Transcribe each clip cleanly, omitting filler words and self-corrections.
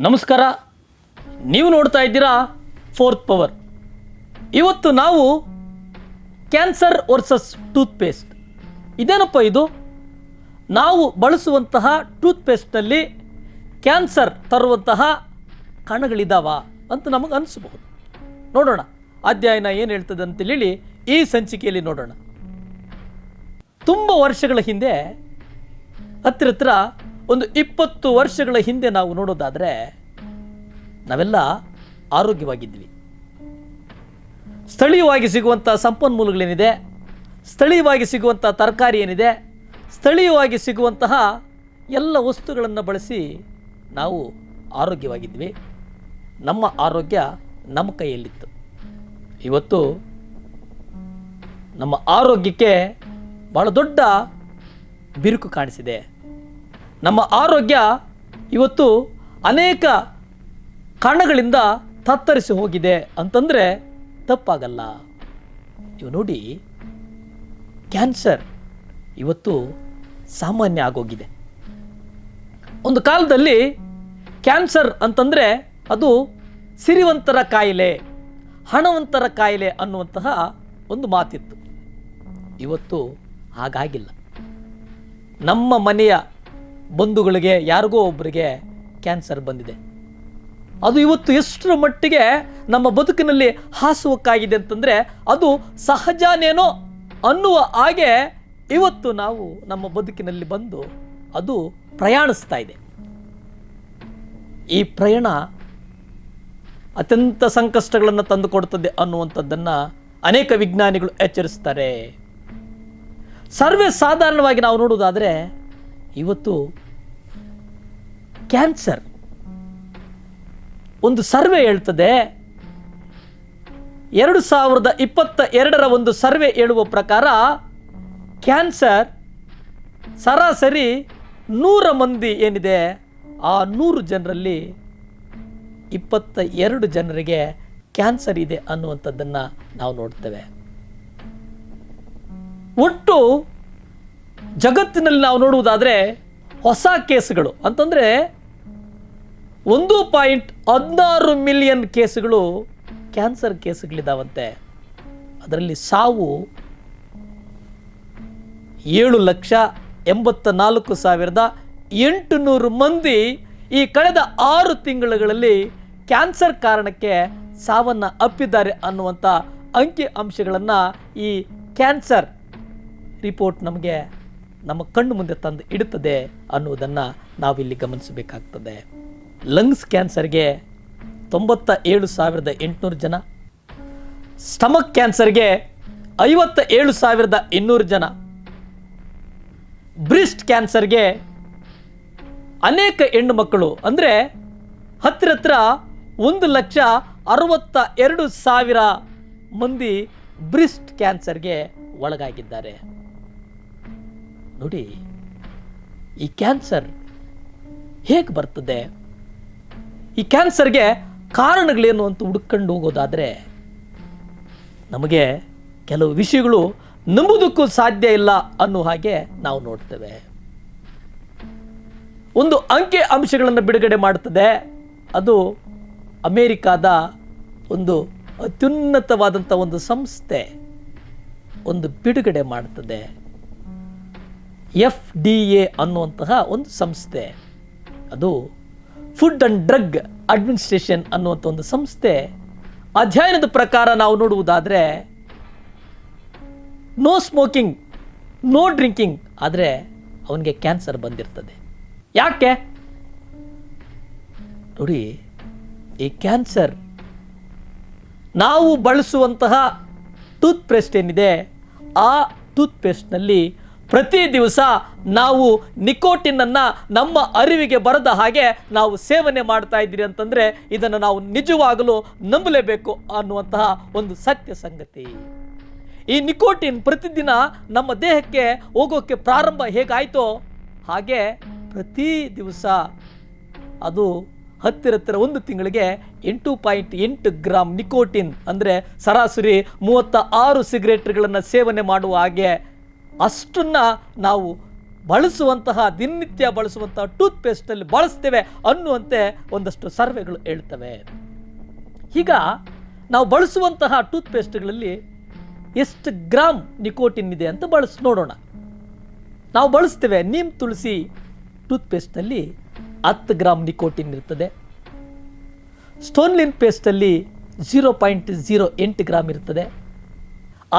ನಮಸ್ಕಾರ. ನೀವು ನೋಡ್ತಾ ಇದ್ದೀರಾ ಫೋರ್ತ್ ಪವರ್. ಇವತ್ತು ನಾವು ಕ್ಯಾನ್ಸರ್ ವರ್ಸಸ್ ಟೂತ್ಪೇಸ್ಟ್. ಇದೇನಪ್ಪ ಇದು? ನಾವು ಬಳಸುವಂತಹ ಟೂತ್ಪೇಸ್ಟ್ನಲ್ಲಿ ಕ್ಯಾನ್ಸರ್ ತರುವಂತಹ ಕಣಗಳಿದ್ದಾವ ಅಂತ ನಮಗೆ ಅನಿಸಬಹುದು. ನೋಡೋಣ ಅಧ್ಯಯನ ಏನು ಹೇಳ್ತದೆ ಅಂತೇಳಿ ಈ ಸಂಚಿಕೆಯಲ್ಲಿ ನೋಡೋಣ. ತುಂಬ ವರ್ಷಗಳ ಹಿಂದೆ, ಹತ್ತಿರ ಒಂದು 20 ವರ್ಷಗಳ ಹಿಂದೆ ನಾವು ನೋಡೋದಾದರೆ ನಾವೆಲ್ಲ ಆರೋಗ್ಯವಾಗಿದ್ವಿ. ಸ್ಥಳೀಯವಾಗಿ ಸಿಗುವಂಥ ಸಂಪನ್ಮೂಲಗಳೇನಿದೆ, ಸ್ಥಳೀಯವಾಗಿ ಸಿಗುವಂಥ ತರಕಾರಿ ಏನಿದೆ, ಸ್ಥಳೀಯವಾಗಿ ಸಿಗುವಂತಹ ಎಲ್ಲ ವಸ್ತುಗಳನ್ನು ಬಳಸಿ ನಾವು ಆರೋಗ್ಯವಾಗಿದ್ವಿ. ನಮ್ಮ ಆರೋಗ್ಯ ನಮ್ಮ ಕೈಯಲ್ಲಿತ್ತು. ಇವತ್ತು ನಮ್ಮ ಆರೋಗ್ಯಕ್ಕೆ ಭಾಳ ದೊಡ್ಡ ಬಿರುಕು ಕಾಣಿಸಿದೆ. ನಮ್ಮ ಆರೋಗ್ಯ ಇವತ್ತು ಅನೇಕ ಕಾರಣಗಳಿಂದ ತತ್ತರಿಸಿ ಹೋಗಿದೆ ಅಂತಂದರೆ ತಪ್ಪಾಗಲ್ಲ. ಇವು ನೋಡಿ, ಕ್ಯಾನ್ಸರ್ ಇವತ್ತು ಸಾಮಾನ್ಯ ಆಗೋಗಿದೆ. ಒಂದು ಕಾಲದಲ್ಲಿ ಕ್ಯಾನ್ಸರ್ ಅಂತಂದರೆ ಅದು ಸಿರಿವಂತರ ಕಾಯಿಲೆ, ಹಣವಂತರ ಕಾಯಿಲೆ ಅನ್ನುವಂತಹ ಒಂದು ಮಾತಿತ್ತು. ಇವತ್ತು ಹಾಗಾಗಿಲ್ಲ. ನಮ್ಮ ಮನೆಯ ಬಂಧುಗಳಿಗೆ ಯಾರಿಗೋ ಒಬ್ಬರಿಗೆ ಕ್ಯಾನ್ಸರ್ ಬಂದಿದೆ. ಅದು ಇವತ್ತು ಎಷ್ಟರ ಮಟ್ಟಿಗೆ ನಮ್ಮ ಬದುಕಿನಲ್ಲಿ ಹಾಸುವಕ್ಕಾಗಿದೆ ಅಂತಂದರೆ ಅದು ಸಹಜನೇನೋ ಅನ್ನುವ ಹಾಗೆ ಇವತ್ತು ನಾವು ನಮ್ಮ ಬದುಕಿನಲ್ಲಿ ಬಂದು ಅದು ಪ್ರಯಾಣಿಸ್ತಾ ಇದೆ. ಈ ಪ್ರಯಾಣ ಅತ್ಯಂತ ಸಂಕಷ್ಟಗಳನ್ನು ತಂದುಕೊಡ್ತದೆ ಅನ್ನುವಂಥದ್ದನ್ನು ಅನೇಕ ವಿಜ್ಞಾನಿಗಳು ಎಚ್ಚರಿಸ್ತಾರೆ. ಸರ್ವೇ ಸಾಧಾರಣವಾಗಿ ನಾವು ನೋಡುವುದಾದರೆ ಇವತ್ತು ಕ್ಯಾನ್ಸರ್ ಒಂದು ಸರ್ವೆ ಹೇಳ್ತದೆ, 2022 ಒಂದು ಸರ್ವೆ ಹೇಳುವ ಪ್ರಕಾರ ಕ್ಯಾನ್ಸರ್ ಸರಾಸರಿ 100 ಮಂದಿ ಏನಿದೆ ಆ 100 ಜನರಲ್ಲಿ 22 ಜನರಿಗೆ ಕ್ಯಾನ್ಸರ್ ಇದೆ ಅನ್ನುವಂಥದ್ದನ್ನು ನಾವು ನೋಡ್ತೇವೆ. ಒಟ್ಟು ಜಗತ್ತಿನಲ್ಲಿ ನಾವು ನೋಡುವುದಾದರೆ ಹೊಸ ಕೇಸುಗಳು ಅಂತಂದರೆ 1.16 ಮಿಲಿಯನ್ ಕೇಸುಗಳು ಕ್ಯಾನ್ಸರ್ ಕೇಸುಗಳಿದ್ದಾವಂತೆ. ಅದರಲ್ಲಿ ಸಾವು 7,84,800 ಮಂದಿ ಈ ಕಳೆದ 6 ತಿಂಗಳುಗಳಲ್ಲಿ ಕ್ಯಾನ್ಸರ್ ಕಾರಣಕ್ಕೆ ಸಾವನ್ನು ಅಪ್ಪಿದ್ದಾರೆ ಅನ್ನುವಂಥ ಅಂಕಿ ಅಂಶಗಳನ್ನು ಈ ಕ್ಯಾನ್ಸರ್ ರಿಪೋರ್ಟ್ ನಮಗೆ ನಮ್ಮ ಕಣ್ಣು ಮುಂದೆ ತಂದು ಇಡುತ್ತದೆ ಅನ್ನುವುದನ್ನು ನಾವಿಲ್ಲಿ ಗಮನಿಸಬೇಕಾಗ್ತದೆ. ಲಂಗ್ಸ್ ಕ್ಯಾನ್ಸರ್ಗೆ 97,800 ಜನ, ಸ್ಟಮಕ್ ಕ್ಯಾನ್ಸರ್ಗೆ 57,200 ಜನ, ಬ್ರೆಸ್ಟ್ ಕ್ಯಾನ್ಸರ್ಗೆ ಅನೇಕ ಹೆಣ್ಣು ಮಕ್ಕಳು ಅಂದರೆ ಹತ್ತಿರ 1,62,000 ಮಂದಿ ಬ್ರೆಸ್ಟ್ ಕ್ಯಾನ್ಸರ್ಗೆ ಒಳಗಾಗಿದ್ದಾರೆ. ನೋಡಿ, ಈ ಕ್ಯಾನ್ಸರ್ ಹೇಗೆ ಬರ್ತದೆ, ಈ ಕ್ಯಾನ್ಸರ್ಗೆ ಕಾರಣಗಳೇನು ಅಂತ ಹುಡುಕೊಂಡು ಹೋಗೋದಾದರೆ ನಮಗೆ ಕೆಲವು ವಿಷಯಗಳು ನಂಬುವುದಕ್ಕೂ ಸಾಧ್ಯ ಇಲ್ಲ ಅನ್ನೋ ಹಾಗೆ ನಾವು ನೋಡ್ತೇವೆ. ಒಂದು ಅಂಕಿ ಅಂಶಗಳನ್ನು ಬಿಡುಗಡೆ ಮಾಡ್ತದೆ. ಅದು ಅಮೇರಿಕಾದ ಒಂದು ಅತ್ಯುನ್ನತವಾದಂಥ ಒಂದು ಸಂಸ್ಥೆ ಒಂದು ಬಿಡುಗಡೆ ಮಾಡ್ತದೆ. FDA ಅನ್ನುವಂತಹ ಒಂದು ಸಂಸ್ಥೆ, ಅದು ಫುಡ್ ಆ್ಯಂಡ್ ಡ್ರಗ್ ಅಡ್ಮಿನಿಸ್ಟ್ರೇಷನ್ ಅನ್ನುವಂಥ ಒಂದು ಸಂಸ್ಥೆ ಅಧ್ಯಯನದ ಪ್ರಕಾರ ನಾವು ನೋಡುವುದಾದರೆ ನೋ ಸ್ಮೋಕಿಂಗ್, ನೋ ಡ್ರಿಂಕಿಂಗ್ ಆದರೆ ಅವನಿಗೆ ಕ್ಯಾನ್ಸರ್ ಬಂದಿರ್ತದೆ. ಯಾಕೆ ನೋಡಿ, ಈ ಕ್ಯಾನ್ಸರ್ ನಾವು ಬಳಸುವಂತಹ ಟೂತ್ಪೇಸ್ಟ್ ಏನಿದೆ ಆ ಟೂತ್ಪೇಸ್ಟ್ನಲ್ಲಿ ಪ್ರತಿ ದಿವಸ ನಾವು ನಿಕೋಟಿನನ್ನು ನಮ್ಮ ಅರಿವಿಗೆ ಬರದ ಹಾಗೆ ನಾವು ಸೇವನೆ ಮಾಡ್ತಾ ಇದ್ದೀರಿ ಅಂತಂದರೆ ಇದನ್ನು ನಾವು ನಿಜವಾಗಲೂ ನಂಬಲೇಬೇಕು ಅನ್ನುವಂತಹ ಒಂದು ಸತ್ಯ ಸಂಗತಿ. ಈ ನಿಕೋಟಿನ್ ಪ್ರತಿದಿನ ನಮ್ಮ ದೇಹಕ್ಕೆ ಹೋಗೋಕ್ಕೆ ಪ್ರಾರಂಭ ಹೇಗಾಯಿತೋ ಹಾಗೆ ಪ್ರತಿ ದಿವಸ ಅದು ಹತ್ತಿರ 1 ತಿಂಗಳಿಗೆ 8.8 ಗ್ರಾಮ್ ನಿಕೋಟಿನ್ ಅಂದರೆ ಸರಾಸರಿ 36 ಸಿಗರೇಟ್ಗಳನ್ನು ಸೇವನೆ ಮಾಡುವ ಹಾಗೆ ಅಷ್ಟನ್ನು ನಾವು ಬಳಸುವಂತಹ ದಿನನಿತ್ಯ ಬಳಸುವಂತಹ ಟೂತ್ಪೇಸ್ಟಲ್ಲಿ ಬಳಸ್ತೇವೆ ಅನ್ನುವಂತೆ ಒಂದಷ್ಟು ಸರ್ವೆಗಳು ಹೇಳ್ತವೆ. ಈಗ ನಾವು ಬಳಸುವಂತಹ ಟೂತ್ಪೇಸ್ಟ್ಗಳಲ್ಲಿ ಎಷ್ಟು ಗ್ರಾಮ್ ನಿಕೋಟಿನ್ ಇದೆ ಅಂತ ನೋಡೋಣ. ನಾವು ಬಳಸ್ತೇವೆ ನೀಮ್ ತುಳಸಿ ಟೂತ್ಪೇಸ್ಟ್ನಲ್ಲಿ 10 ಗ್ರಾಮ್ ನಿಕೋಟಿನ್ ಇರ್ತದೆ. ಸ್ಟೋನ್ಲಿನ್ ಪೇಸ್ಟಲ್ಲಿ 0.08 ಗ್ರಾಮ್ ಇರ್ತದೆ.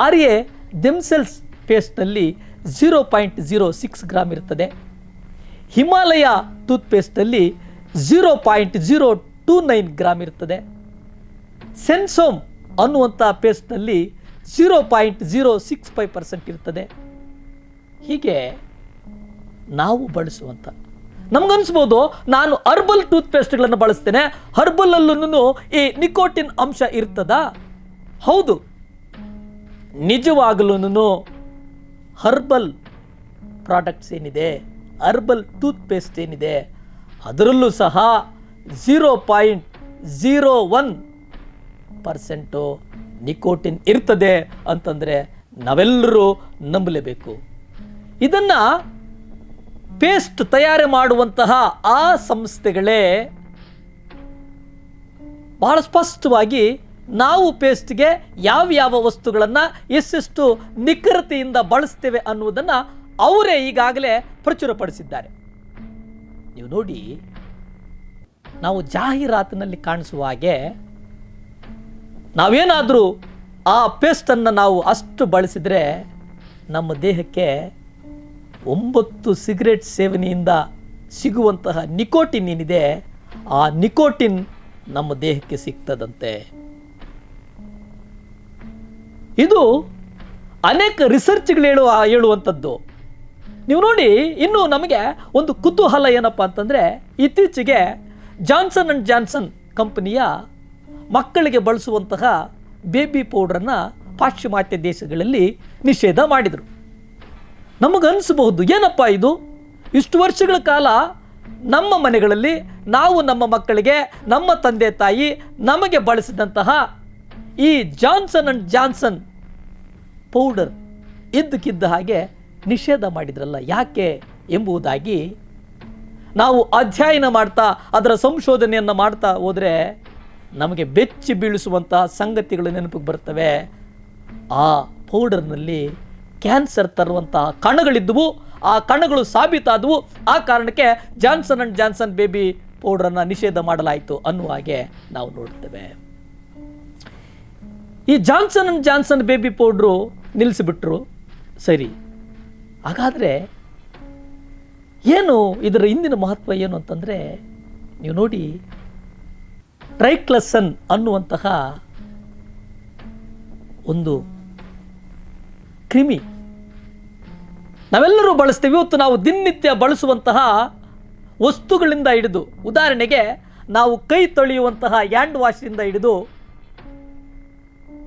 ಆರ್ಯೆ ದೆಮ್ಸೆಲ್ಸ್ ಪೇಸ್ಟ್ನಲ್ಲಿ 0.06 ಗ್ರಾಮ್ ಇರ್ತದೆ. ಹಿಮಾಲಯ ಟೂತ್ಪೇಸ್ಟಲ್ಲಿ 0.029 ಗ್ರಾಮ್ ಇರ್ತದೆ. ಸೆನ್ಸೋಮ್ ಅನ್ನುವಂಥ ಪೇಸ್ಟ್ನಲ್ಲಿ 0.065% ಇರ್ತದೆ. ಹೀಗೆ ನಾವು ಬಳಸುವಂಥ, ನಮಗನ್ಸ್ಬೋದು ನಾನು ಹರ್ಬಲ್ ಟೂತ್ಪೇಸ್ಟ್ಗಳನ್ನು ಬಳಸ್ತೇನೆ, ಹರ್ಬಲಲ್ಲೂ ಈ ನಿಕೋಟಿನ್ ಅಂಶ ಇರ್ತದಾ? ಹೌದು, ನಿಜವಾಗಲೂ ಹರ್ಬಲ್ ಪ್ರಾಡಕ್ಟ್ಸ್ ಏನಿದೆ, ಹರ್ಬಲ್ ಟೂತ್ಪೇಸ್ಟ್ ಏನಿದೆ, ಅದರಲ್ಲೂ ಸಹ 0.01% ನಿಕೋಟಿನ್ ಇರ್ತದೆ ಅಂತಂದರೆ ನಾವೆಲ್ಲರೂ ನಂಬಲೇಬೇಕು. ಇದನ್ನು ಪೇಸ್ಟ್ ತಯಾರಿ ಮಾಡುವಂತಹ ಆ ಸಂಸ್ಥೆಗಳೇ ಬಹಳ ಸ್ಪಷ್ಟವಾಗಿ ನಾವು ಪೇಸ್ಟ್ಗೆ ಯಾವ ವಸ್ತುಗಳನ್ನು ಎಷ್ಟೆಷ್ಟು ನಿಖರತೆಯಿಂದ ಬಳಸ್ತೇವೆ ಅನ್ನುವುದನ್ನು ಅವರೇ ಈಗಾಗಲೇ ಪ್ರಚುರಪಡಿಸಿದ್ದಾರೆ. ನೀವು ನೋಡಿ, ನಾವು ಜಾಹೀರಾತಿನಲ್ಲಿ ಕಾಣಿಸುವ ಹಾಗೆ ನಾವೇನಾದರೂ ಆ ಪೇಸ್ಟನ್ನು ನಾವು ಅಷ್ಟು ಬಳಸಿದರೆ ನಮ್ಮ ದೇಹಕ್ಕೆ 9 ಸಿಗರೇಟ್ ಸೇವನೆಯಿಂದ ಸಿಗುವಂತಹ ನಿಕೋಟಿನ್ ಏನಿದೆ, ಆ ನಿಕೋಟಿನ್ ನಮ್ಮ ದೇಹಕ್ಕೆ ಸಿಗ್ತದಂತೆ. ಇದು ಅನೇಕ ರಿಸರ್ಚ್ಗಳು ಹೇಳುವಂಥದ್ದು. ನೀವು ನೋಡಿ, ಇನ್ನು ನಮಗೆ ಒಂದು ಕುತೂಹಲ ಏನಪ್ಪ ಅಂತಂದರೆ, ಇತ್ತೀಚೆಗೆ ಜಾನ್ಸನ್ ಅಂಡ್ ಜಾನ್ಸನ್ ಕಂಪನಿಯ ಮಕ್ಕಳಿಗೆ ಬಳಸುವಂತಹ ಬೇಬಿ ಪೌಡ್ರನ್ನು ಪಾಶ್ಚಿಮಾತ್ಯ ದೇಶಗಳಲ್ಲಿ ನಿಷೇಧ ಮಾಡಿದರು. ನಮಗನ್ನಿಸಬಹುದು, ಏನಪ್ಪ ಇದು, ಇಷ್ಟು ವರ್ಷಗಳ ಕಾಲ ನಮ್ಮ ಮನೆಗಳಲ್ಲಿ ನಾವು ನಮ್ಮ ಮಕ್ಕಳಿಗೆ, ನಮ್ಮ ತಂದೆ ತಾಯಿ ನಮಗೆ ಬಳಸಿದಂತಹ ಈ ಜಾನ್ಸನ್ ಅಂಡ್ ಜಾನ್ಸನ್ ಪೌಡರ್ ಇದ್ದಕ್ಕಿದ್ದ ಹಾಗೆ ನಿಷೇಧ ಮಾಡಿದ್ರಲ್ಲ, ಯಾಕೆ ಎಂಬುದಾಗಿ ನಾವು ಅಧ್ಯಯನ ಮಾಡ್ತಾ ಅದರ ಸಂಶೋಧನೆಯನ್ನು ಮಾಡ್ತಾ ಹೋದರೆ ನಮಗೆ ಬೆಚ್ಚಿ ಬೀಳಿಸುವಂತಹ ಸಂಗತಿಗಳು ನೆನಪಿಗೆ ಬರ್ತವೆ. ಆ ಪೌಡರ್ನಲ್ಲಿ ಕ್ಯಾನ್ಸರ್ ತರುವಂತಹ ಕಣಗಳಿದ್ದವು, ಆ ಕಣಗಳು ಸಾಬೀತಾದವು. ಆ ಕಾರಣಕ್ಕೆ ಜಾನ್ಸನ್ ಅಂಡ್ ಜಾನ್ಸನ್ ಬೇಬಿ ಪೌಡ್ರನ್ನು ನಿಷೇಧ ಮಾಡಲಾಯಿತು ಅನ್ನುವ ಹಾಗೆ ನಾವು ನೋಡ್ತೇವೆ. ಈ Johnson and Johnson baby powder ನಿಲ್ಲಿಸಿಬಿಟ್ರು, ಸರಿ. ಹಾಗಾದರೆ ಏನು ಇದರ ಹಿಂದಿನ ಮಹತ್ವ ಏನು ಅಂತಂದರೆ, ನೀವು ನೋಡಿ, ಟ್ರೈಕ್ಲಸನ್ ಅನ್ನುವಂತಹ ಒಂದು ಕ್ರಿಮಿ ನಾವೆಲ್ಲರೂ ಬಳಸ್ತೀವಿ. ಇವತ್ತು ನಾವು ದಿನನಿತ್ಯ ಬಳಸುವಂತಹ ವಸ್ತುಗಳಿಂದ ಹಿಡಿದು, ಉದಾಹರಣೆಗೆ ನಾವು ಕೈ ತೊಳೆಯುವಂತಹ ಹ್ಯಾಂಡ್ ವಾಶಿಂದ ಹಿಡಿದು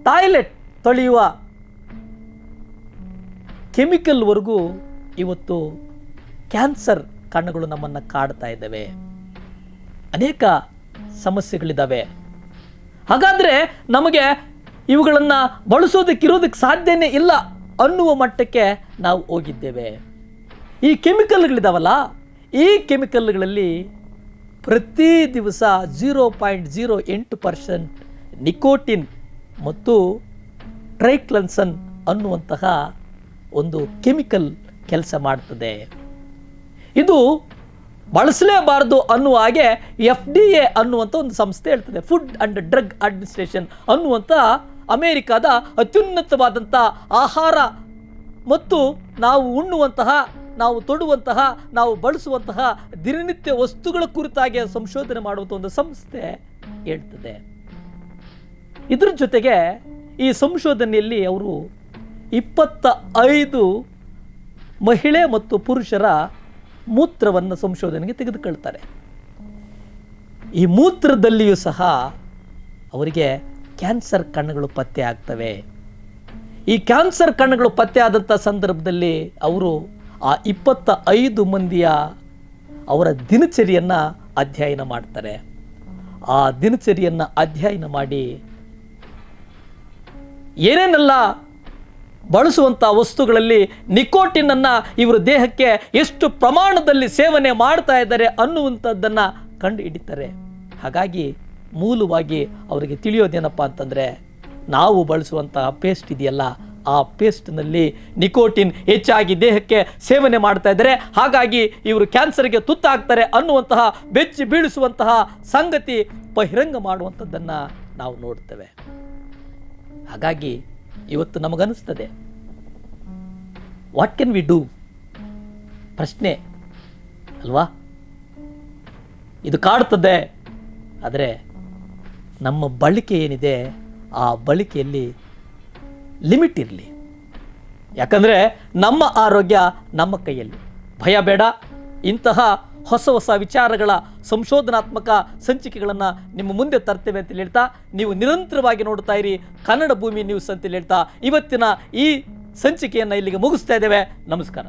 ಟಾಯ್ಲೆಟ್ ತೊಳೆಯುವ ಕೆಮಿಕಲ್ವರೆಗೂ ಇವತ್ತು ಕ್ಯಾನ್ಸರ್ ಕಣಗಳು ನಮ್ಮನ್ನು ಕಾಡ್ತಾ ಇದ್ದಾವೆ. ಅನೇಕ ಸಮಸ್ಯೆಗಳಿದ್ದಾವೆ. ಹಾಗಾದರೆ ನಮಗೆ ಇವುಗಳನ್ನು ಬಳಸೋದಕ್ಕಿರೋದಕ್ಕೆ ಸಾಧ್ಯನೇ ಇಲ್ಲ ಅನ್ನುವ ಮಟ್ಟಕ್ಕೆ ನಾವು ಹೋಗಿದ್ದೇವೆ. ಈ ಕೆಮಿಕಲ್ಗಳಿದಾವಲ್ಲ, ಈ ಕೆಮಿಕಲ್ಗಳಲ್ಲಿ ಪ್ರತಿ ದಿವಸ 0.08% ನಿಕೋಟಿನ್ ಮತ್ತು ಟ್ರೈಕ್ಲಸನ್ ಅನ್ನುವಂತಹ ಒಂದು ಕೆಮಿಕಲ್ ಕೆಲಸ ಮಾಡ್ತದೆ. ಇದು ಬಳಸಲೇಬಾರದು ಅನ್ನುವ ಹಾಗೆ FDA ಅನ್ನುವಂಥ ಒಂದು ಸಂಸ್ಥೆ ಹೇಳ್ತದೆ. ಫುಡ್ ಅಂಡ್ ಡ್ರಗ್ ಅಡ್ಮಿನಿಸ್ಟ್ರೇಷನ್ ಅನ್ನುವಂಥ ಅಮೇರಿಕಾದ ಅತ್ಯುನ್ನತವಾದಂಥ ಆಹಾರ ಮತ್ತು ನಾವು ಉಣ್ಣುವಂತಹ, ನಾವು ತೊಡುವಂತಹ, ನಾವು ಬಳಸುವಂತಹ ದಿನನಿತ್ಯ ವಸ್ತುಗಳ ಕುರಿತಾಗಿ ಸಂಶೋಧನೆ ಮಾಡುವಂಥ ಒಂದು ಸಂಸ್ಥೆ ಹೇಳ್ತದೆ. ಇದ್ರ ಜೊತೆಗೆ ಈ ಸಂಶೋಧನೆಯಲ್ಲಿ ಅವರು 25 ಮಹಿಳೆ ಮತ್ತು ಪುರುಷರ ಮೂತ್ರವನ್ನು ಸಂಶೋಧನೆಗೆ ತೆಗೆದುಕೊಳ್ತಾರೆ. ಈ ಮೂತ್ರದಲ್ಲಿಯೂ ಸಹ ಅವರಿಗೆ ಕ್ಯಾನ್ಸರ್ ಕಣಗಳು ಪತ್ತೆ ಆಗ್ತವೆ. ಈ ಕ್ಯಾನ್ಸರ್ ಕಣಗಳು ಪತ್ತೆ ಆದಂಥ ಸಂದರ್ಭದಲ್ಲಿ ಅವರು ಆ 25 ಮಂದಿಯ ಅವರ ದಿನಚರಿಯನ್ನು ಅಧ್ಯಯನ ಮಾಡ್ತಾರೆ. ಆ ದಿನಚರಿಯನ್ನು ಅಧ್ಯಯನ ಮಾಡಿ ಏನೇನೆಲ್ಲ ಬಳಸುವಂಥ ವಸ್ತುಗಳಲ್ಲಿ ನಿಕೋಟಿನನ್ನು ಇವರು ದೇಹಕ್ಕೆ ಎಷ್ಟು ಪ್ರಮಾಣದಲ್ಲಿ ಸೇವನೆ ಮಾಡ್ತಾ ಇದ್ದಾರೆ ಅನ್ನುವಂಥದ್ದನ್ನು ಕಂಡು ಹಿಡಿತಾರೆ. ಹಾಗಾಗಿ ಮೂಲವಾಗಿ ಅವರಿಗೆ ತಿಳಿಯೋದೇನಪ್ಪ ಅಂತಂದರೆ, ನಾವು ಬಳಸುವಂತಹ ಪೇಸ್ಟ್ ಇದೆಯಲ್ಲ, ಆ ಪೇಸ್ಟ್ನಲ್ಲಿ ನಿಕೋಟಿನ್ ಹೆಚ್ಚಾಗಿ ದೇಹಕ್ಕೆ ಸೇವನೆ ಮಾಡ್ತಾ ಇದ್ದಾರೆ, ಹಾಗಾಗಿ ಇವರು ಕ್ಯಾನ್ಸರ್ಗೆ ತುತ್ತಾಗ್ತಾರೆ ಅನ್ನುವಂತಹ ಬೆಚ್ಚಿ ಬೀಳಿಸುವಂತಹ ಸಂಗತಿ ಬಹಿರಂಗ ಮಾಡುವಂಥದ್ದನ್ನು ನಾವು ನೋಡ್ತೇವೆ. ಹಾಗಾಗಿ ಇವತ್ತು ನಮಗನಿಸ್ತದೆ, ವಾಟ್ ಕ್ಯಾನ್ ವಿ ಡೂ? ಪ್ರಶ್ನೆ ಅಲ್ವಾ? ಇದು ಕಾಡ್ತದೆ. ಆದರೆ ನಮ್ಮ ಬಳಕೆ ಏನಿದೆ, ಆ ಬಳಕೆಯಲ್ಲಿ ಲಿಮಿಟ್ ಇರಲಿ. ಯಾಕಂದರೆ ನಮ್ಮ ಆರೋಗ್ಯ ನಮ್ಮ ಕೈಯಲ್ಲಿ. ಭಯ ಬೇಡ. ಇಂತಹ ಹೊಸ ಹೊಸ ವಿಚಾರಗಳ ಸಂಶೋಧನಾತ್ಮಕ ಸಂಚಿಕೆಗಳನ್ನು ನಿಮ್ಮ ಮುಂದೆ ತರ್ತೇವೆ ಅಂತ ಹೇಳ್ತಾ, ನೀವು ನಿರಂತರವಾಗಿ ನೋಡ್ತಾ ಇರಿ ಕನ್ನಡ ಭೂಮಿ ನ್ಯೂಸ್ ಅಂತ ಹೇಳ್ತಾ ಇವತ್ತಿನ ಈ ಸಂಚಿಕೆಯನ್ನು ಇಲ್ಲಿಗೆ ಮುಗಿಸ್ತಾ ಇದ್ದೇವೆ. ನಮಸ್ಕಾರ.